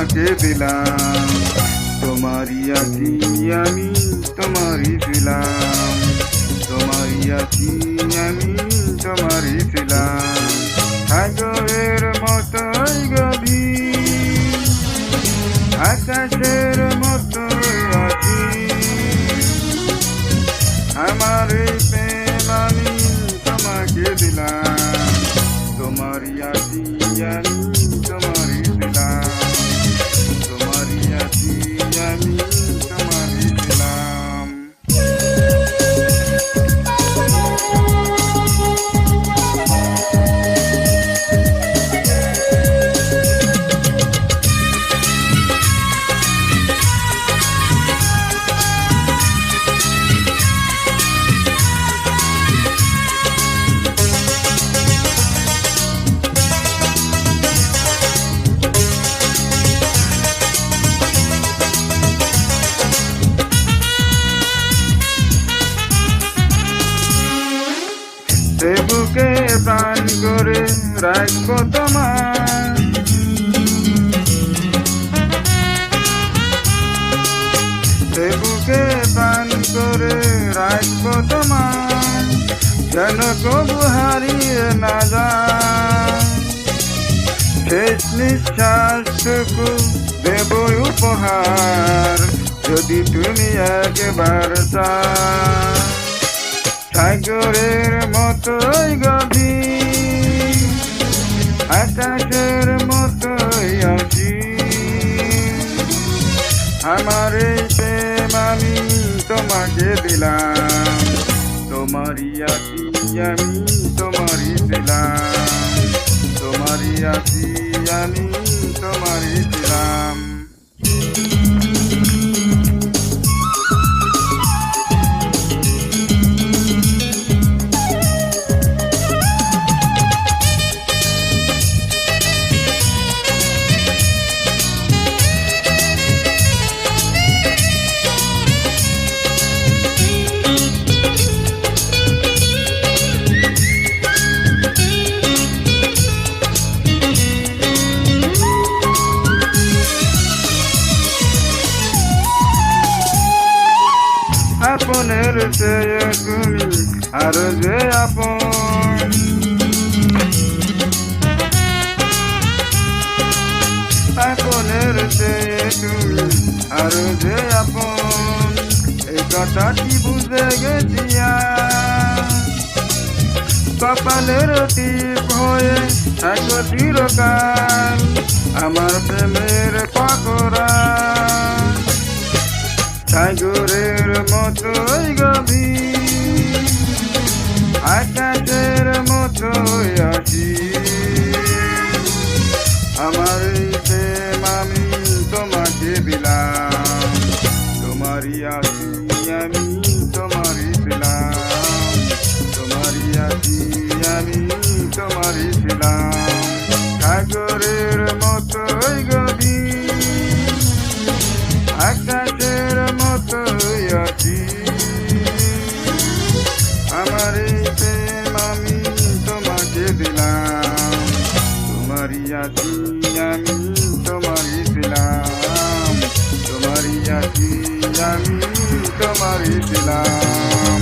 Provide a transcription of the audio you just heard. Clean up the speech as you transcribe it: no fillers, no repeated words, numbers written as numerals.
তোমাকে দিলাম, তোমারই আছি আমি তোমারই ছিলাম, তোমারই আছি আমি তোমারই ছিলাম। সাগরের মতোই গভীর, আকাশের মতোই আছি, আমার এই প্রেম আমি তোমাকে দিলাম, তোমারই আছি আমি তোমারই ছিলাম, তোমারই আছি আমি তোমারই ছিলাম। সে বুকে প্রাণ করে রাখবো তোমার, সে বুকে প্রাণ করে রাখবো তোমার, যেন কবু হারিয়ে না যায়। শেষ নিঃশ্বাসটুকু দেব উপহার, যদি তুমি একবার চাও। সাগরের মতোই গভীর, আকাশের মতোই আছি, আমার এই প্রেম আমি তোমাকে দিলাম, তোমারই আছি আমি তোমারই ছিলাম, তোমারই আছি আমি তোমারই ছিলাম। আপনের চেয়ে তুমি আর যে আপন, আপনের চেয়ে তুমি আর যে আপন, এই কথাটি বুঝে গেছি কপালের টিপ হয়ে থাকো চিরকাল আমার প্রেমের পাকড়া। সাগরের মতোই গভীর, আকাশের মতোই আছি, আমার এই প্রেম আমি তোমাকে দিলাম, তোমারই আছি আমি তোমারই ছিলাম, তোমারই আছি আমি তোমারই ছিলাম। সাগরের মতোই গভীর, আকাশের মতোই আছি, আমার এই প্রেম আমি তোমাকে দিলাম, তোমারই আছি আমি তোমারই ছিলাম, তোমারই আছি আমি তোমারই ছিলাম।